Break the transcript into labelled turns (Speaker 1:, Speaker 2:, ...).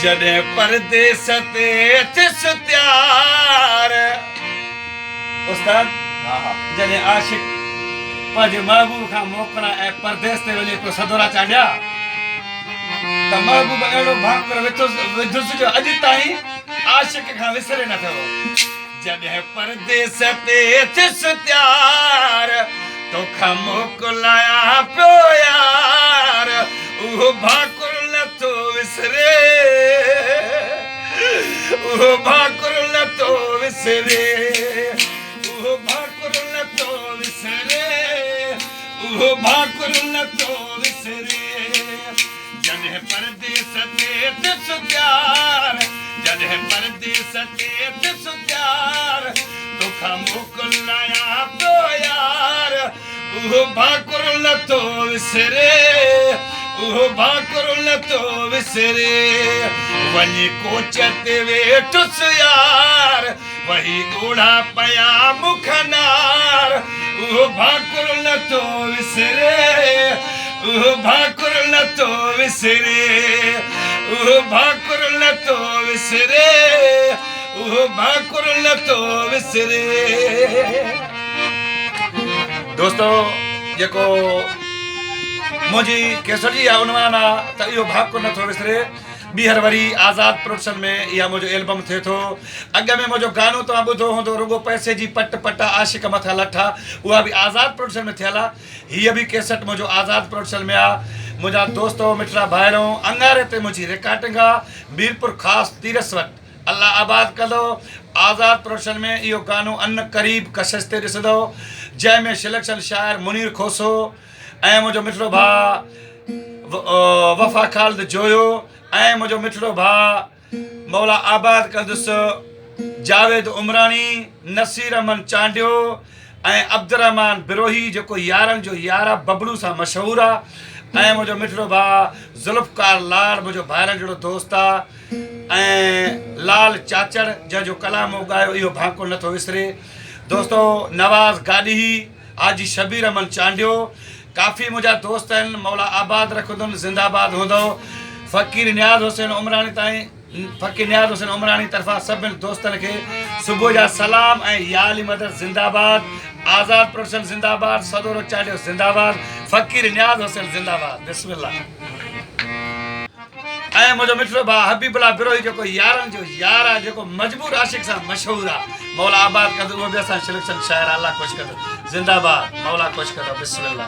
Speaker 1: जॾहिं परदेस ते थिस त्यार उस्ताद जॾहिं आशिक पंहिंजे महबूब खां मोकिलण ऐं परदेस ते वञी को सदोरा चाढ़िया त महबूब अहिड़ो भाकुर विधुसि जो अॼु ताईं आशिक खां विसरे न थियो। जॾहिं परदेस ते थिस त्यार तोखां मोकिलायां पियो यार उहो भाकुर नथो विसरे उहो भाकुर नथो विसरे उहो भाकुर नथो विसरे उहो भाकुर नथो विसरे। जॾहिं परदेस ते थिस त्यार जॾहिं परदेस ते थिस त्यार तोखां मोकिलायां पियो यार उहो भाकुर नथो विसरे उहो भाकुर नथो विसरे। वञी कोच ते वेठुस यार वही ॻोढ़ा पया मुख नार उहो भाकुर नथो विसरे उहो भाकुर नथो विसरे उहो भाकुर नथो विसरे उहो भाकुर नथो विसरे। दोस्तों जेको मुंहिंजी केसर जी उनवान आहे त इहो भाकुर नथो विसरे। ॿीहर वरी आज़ाद प्रोडक्शन में इहा मुंहिंजो एल्बम थिए थो। अॻ में मुंहिंजो गानो तव्हां ॿुधो हूंदो रुगो पैसे जी पट पट आशिक मथां लठा उहा बि आज़ाद प्रोडक्शन में थियल आहे। हीअ बि कैसेट मुंहिंजो आज़ाद प्रोडक्शन में आहे। मुंहिंजा दोस्तो मिठड़ा भाइरो अंगारे ते मुंहिंजी रिकॉर्डिंग आहे मीरपुर ख़ासि तीरस वटि अल्लाह आबाद कंदो। आज़ाद प्रोडक्शन में इहो गानो अन क़रीब कशिश ते ॾिसंदो जंहिंमें सिलेक्शन शाइर मुनीर खोसो ऐं मुंहिंजो मिठड़ो भाउ वफ़ा ख़ालिद जोयो ऐं मुंहिंजो मिठड़ो भाउ मौला आबाद कंदुसि जावेद उमराणी नसीर अमन चांडियो ऐं अब्दुरहमान बिरोही जेको यारनि जो यारा बबलू सां मशहूरु आहे ऐं मुंहिंजो मिठड़ो भाउ ज़ुल्फ़कार लाल मुंहिंजो भाइरनि जहिड़ो दोस्त आहे ऐं लाल चाचड़ जंहिंजो कलामो ॻायो इहो भाकुर नथो विसरे। दोस्तो नवाज़ गाॾी हाजी शबीर अमन चांडियो काफ़ी मुंहिंजा दोस्त आहिनि मौला आबाद रखंदुनि ज़िंदाबाद हूंदो। फ़कीर नियाज़ हुसैन उमराणी ताईं फ़कीर नियाज़ हुसैन उमराणी तरफ़ां सभिनी दोस्तनि खे सुबुह जा सलाम ऐं या अली मदद ज़िंदाबाद। आज़ाद प्रोडक्शन ज़िंदाबाद सदोरो चाढ़ियो ज़िंदाबाद फ़कीर नियाज़ हुसैन ज़िंदाबाद बिस्मिल्लाह। ऐं मुंहिंजो मिठड़ो भाउ हबीबुल्लाह बिरोही जेको यारनि जो यार आहे जेको मजबूर आशिक सां मशहूरु आहे मौला आबाद कंदो उहो बि असां सिलेक्शन शाइर अल्लाह ख़ुशि कंदो ज़िंदाबाद मौला ख़ुशि कंदो बिस्मिल्लाह।